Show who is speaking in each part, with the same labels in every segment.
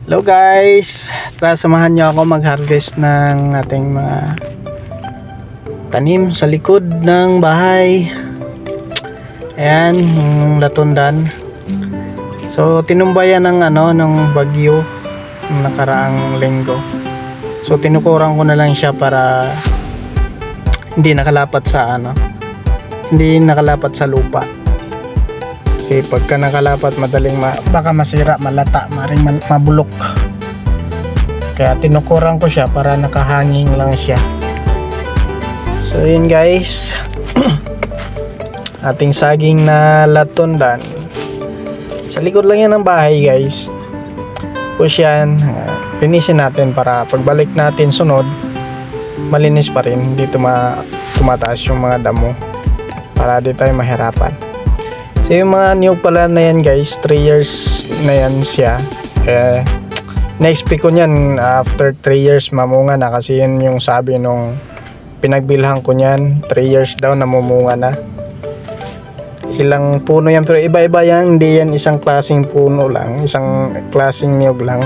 Speaker 1: Hello guys, tara samahan nyo ako mag-harvest ng ating mga tanim sa likod ng bahay. Ayan, yung latundan. So tinumbayan ng ng bagyo ng nakaraang linggo. So tinukuran ko na lang siya para hindi nakalapat sa hindi nakalapat sa lupa. Kasi pagka nakalapat madaling baka masira, malata, maring mabulok. Kaya tinukuran ko siya para nakahanging lang siya. So yun guys. Ating saging na latundan. Sa likod lang yan ng bahay guys. Push yan. Linisin natin para pagbalik natin sunod malinis pa rin. Hindi tumataas yung mga damo. Para di tayo mahirapan. So yung mga niyog pala na yan guys, 3 years na yan siya. Na-expect ko nyan after 3 years mamunga na, kasi yun yung sabi nung pinagbilhan ko nyan, 3 years daw namumunga na. Ilang puno yan, pero iba-iba yan, hindi yan isang klaseng puno lang, isang klaseng niyog lang.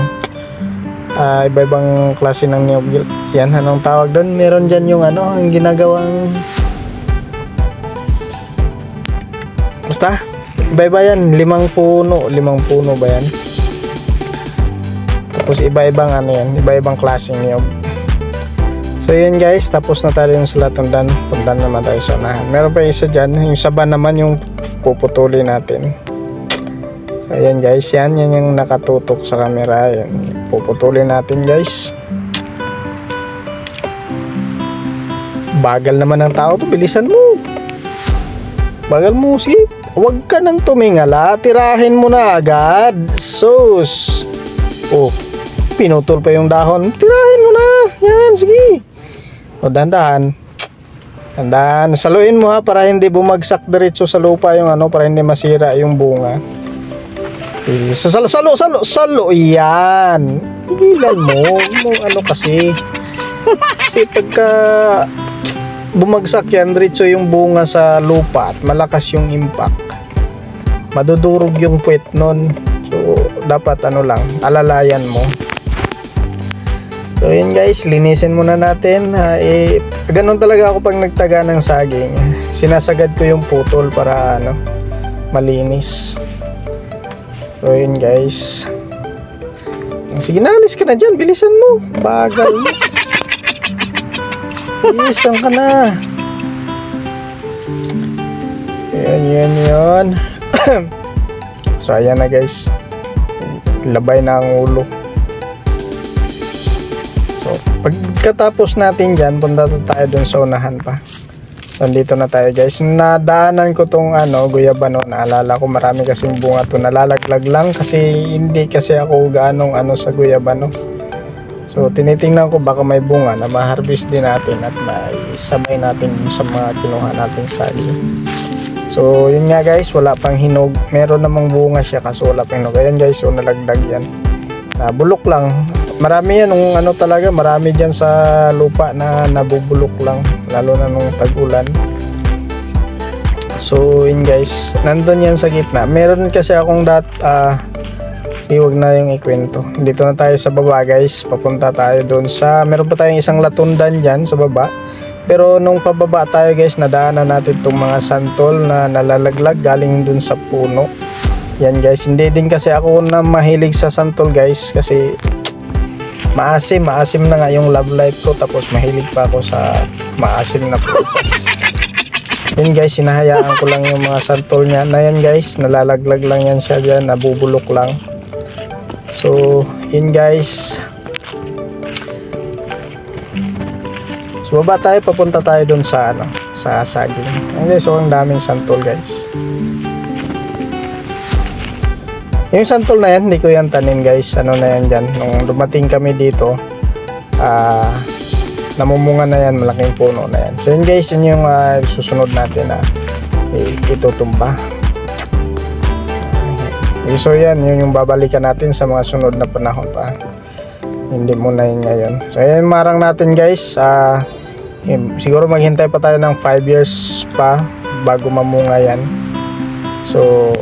Speaker 1: Iba-ibang klase ng niyog yan. Anong tawag doon? Meron dyan yung ang ginagawang basta iba-iba yan, 5 puno ba yan? Tapos iba-ibang yan, iba-ibang klaseng niyog. So yun guys, tapos na tayo yung sa latundan. Punta naman tayo sa unahan. Meron pa isa dyan, yung saba naman yung puputulin natin. So yan guys, yan yung nakatutok sa camera. Yan, puputulin natin guys. Bagal naman ng tao to, bilisan mo. Bagal mo, sige. Huwag ka nang tumingala, tirahin mo na agad. Sus. Oh, pinutol pa yung dahon. Tirahin mo na. Yan, sige. O, dandahan. Dandahan. Saluin mo ha, para hindi bumagsak diretso sa lupa yung para hindi masira yung bunga. Salo. Yan. Pigilan mo. Kasi. Kasi pagka bumagsak yan, diretso yung bunga sa lupa at malakas yung impact, madudurog yung puwet nun. So dapat lang, alalayan mo. So yun guys, linisin muna natin. Ganun talaga ako pag nagtaga ng saging, sinasagad ko yung putol para malinis. So yun guys, sige na, alis ka na dyan, bilisan mo, bagal mo. Bilisan ka na. Yan. So ayan na guys, labay na ang ulo. So pagkatapos natin dyan, punta tayo dun sa unahan pa. So dito na tayo guys. Nadaanan ko tong guyabano. Naalala ko marami kasing bunga to, nalalaglag lang kasi hindi kasi ako ganong sa guyabano. So tinitingnan ko baka may bunga na ma-harvest din natin at may sabay natin sa mga kinuha nating saging. So yun nga guys, wala pang hinog. Meron namang bunga siya kaso wala pang hinog. Ayan guys, so nalagdag yan. Bulok lang. Marami yan talaga, marami dyan sa lupa na nabubulok lang, lalo na nung tag-ulan. So yun guys, nandun yan sa gitna. Meron kasi akong huwag na yung ikwento. Dito na tayo sa baba guys. Papunta tayo doon sa, meron pa tayong isang latundan dyan sa baba. Pero nung pababa tayo guys, nadaanan natin itong mga santol na nalalaglag galing doon sa puno. Yan guys, hindi din kasi ako na mahilig sa santol guys, kasi maasim na nga yung love life ko, tapos mahilig pa ako sa maasim na prutas. Yan guys, hinahayaan ko lang yung mga santol niya na yan guys, nalalaglag lang yan siya dyan, nabubulok lang. So, yun guys. So, baba tayo, papunta tayo dun sa sa saging. Ayan guys, so ang daming santol guys. Yung santol na yan, hindi ko yan tanim guys. Na yan dyan. Nung dumating kami dito, namumunga na yan, malaking puno na yan. So, yun guys, yun yung susunod natin na itutumba. So yan, yun yung babalikan natin sa mga sunod na panahon pa. Hindi muna yun ngayon. So yan, marang natin guys. Siguro maghintay pa tayo ng 5 years pa bago mamunga yan. So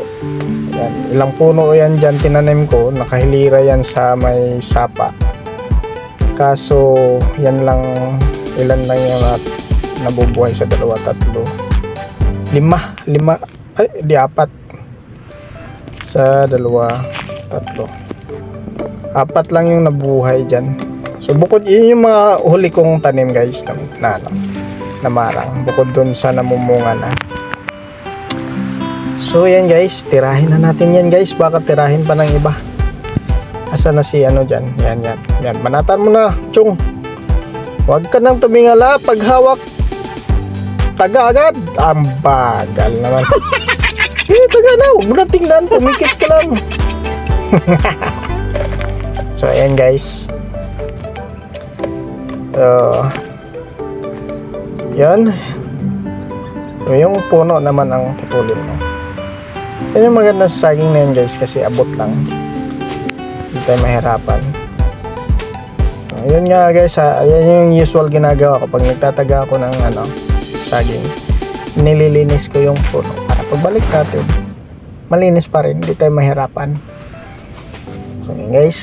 Speaker 1: Yan, ilang puno yan dyan tinanim ko, nakahilira yan sa may sapa. Kaso yan lang, ilan lang yung nabubuhay sa 2, 3, 5, ay di 4 sa 2, 3, 4 lang yung nabuhay dyan. So bukod yun yung mga huli kong tanim guys na marang, bukod dun sa namumunga na. So yan guys, tirahin na natin yan guys, baka tirahin pa ng iba. Asa na si ano dyan? Yan. Banatan mo na, Chung. Huwag ka nang tumingala. Pag hawak, taga agad. Ang bagal naman. Taga na. Huwag mo na tingnan. Pumikit ka lang. So, ayan guys. Yan. So, yung puno naman ang putulin mo. Yan yung maganda sa saging na yan guys, kasi abot lang. Hindi tayo mahirapan. Ayun nga guys, ayan yung usual ginagawa ko pag nagtataga ako ng saging. Nililinis ko yung puno para pagbalik natin malinis pa rin, hindi tayo mahirapan. So yun guys,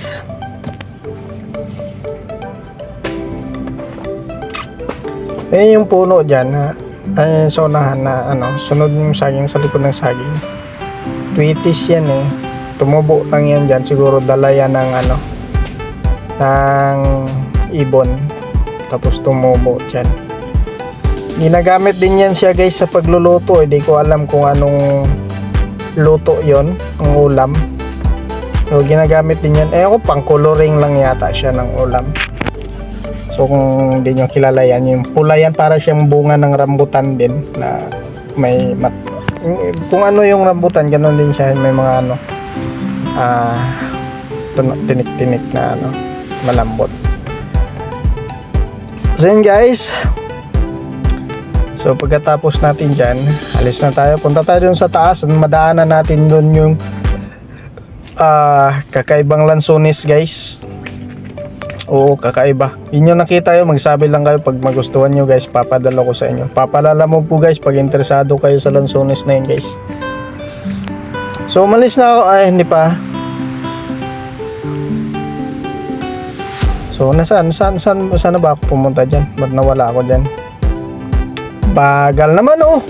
Speaker 1: ayan yung puno dyan, ayan yung sonahan na sunod yung saging sa likod ng saging. Tweetis yan eh. Tumubo lang yan dyan, siguro dala yan ng ng ibon, tapos tumubo dyan. Ginagamit din yan siya guys sa pagluluto, hindi ko alam kung anong luto yon, ang ulam. So ginagamit din yan, ako pang coloring lang yata siya ng ulam. So kung hindi nyo kilala yan, yung pula yan para siyang bunga ng rambutan din na may kung ano yung rambutan, ganoon din siya, may mga tinik-tinik na malambot. So yun guys, so pagkatapos natin dyan, alis na tayo, punta tayo dun sa taas, madaanan natin dun yung kakaibang lansones guys. Oo, kakaiba. Yun yung nakita yun, magsabi lang kayo pag magustuhan nyo guys, papadala ko sa inyo. Papalala mo po guys pag interesado kayo sa lansones na yun guys. So umalis na ako, ay hindi pa. So saan na ba ako pumunta dyan? Ba't nawala ako dyan? Bagal naman oh.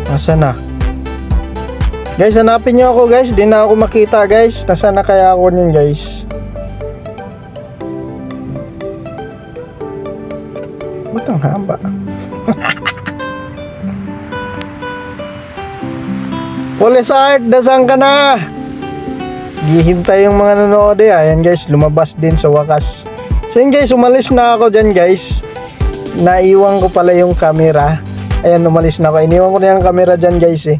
Speaker 1: Nasaan na? Guys, hanapin nyo ako guys, di na ako makita guys. Nasaan na kaya ako nyan guys? Ba't ang haba? Polisart, dasang ka na! Gihintay yung mga nanonood eh. Ayan guys, lumabas din sa wakas. So yun guys, umalis na ako dyan guys. Naiwan ko pala yung camera. Ayan, umalis na ako. Iniwan ko na yung camera dyan guys eh.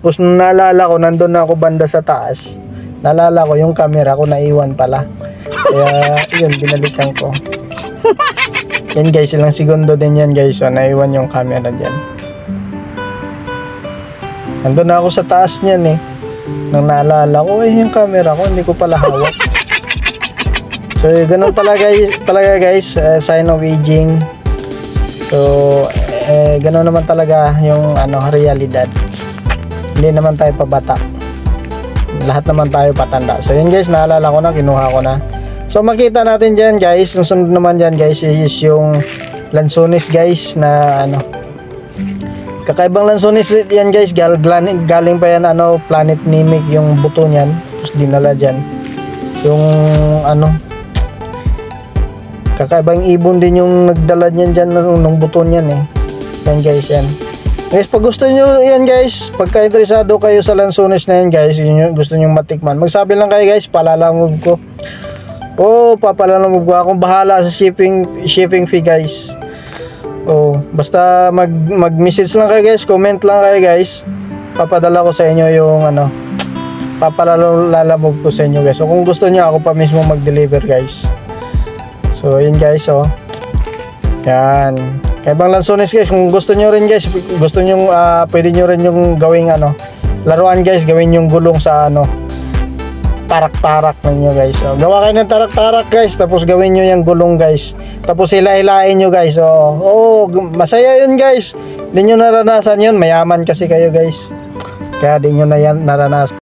Speaker 1: Tapos naalala ko, nandun na ako banda sa taas. Naalala ko yung camera ko naiwan pala. Kaya yun, binalikan ko. Yan guys, ilang segundo din yan guys. So naiwan yung camera dyan. Nandun na ako sa taas niyan eh. Nang naalala ko, yung camera ko, hindi ko pala hawak. So ganun pala guys, talaga guys, sign of aging. So ganun naman talaga yung realidad. Hindi naman tayo pabata, lahat naman tayo patanda. So yun guys, naalala ko na, kinuha ko na. So makita natin dyan guys, yung sunod naman dyan guys is yung lansones guys na kakaibang lansones yan guys. Galing pa yan Planet Nimic yung buto nyan, tapos dinala dyan yung kakaibang ibon din yung nagdala nyan dyan ng buto nyan eh. Yan guys, yan guys, pag gusto nyo yan guys, pagka interesado kayo sa lansones na yan guys, yun gusto nyo matikman, magsabi lang kayo guys, palalamog ko. Papalalamog ko, akong bahala sa shipping fee guys. Basta mag-message lang kayo guys, comment lang kayo guys, papadala ko sa inyo yung papalalamog ko sa inyo guys. So kung gusto nyo, ako pa mismo mag-deliver guys. So yun guys, yan. Kaibang lansones guys, kung gusto nyo rin guys, gusto nyo pwede nyo rin yung gawing laruan guys, gawin yung gulong sa tarak-tarak ninyo guys. So, gawa kayo ng tarak-tarak guys, tapos gawin nyo yung gulong guys. Tapos hila-hilain nyo guys. Masaya yun guys. Hindi nyo naranasan yun, mayaman kasi kayo guys. Kaya di nyo na yan naranasan.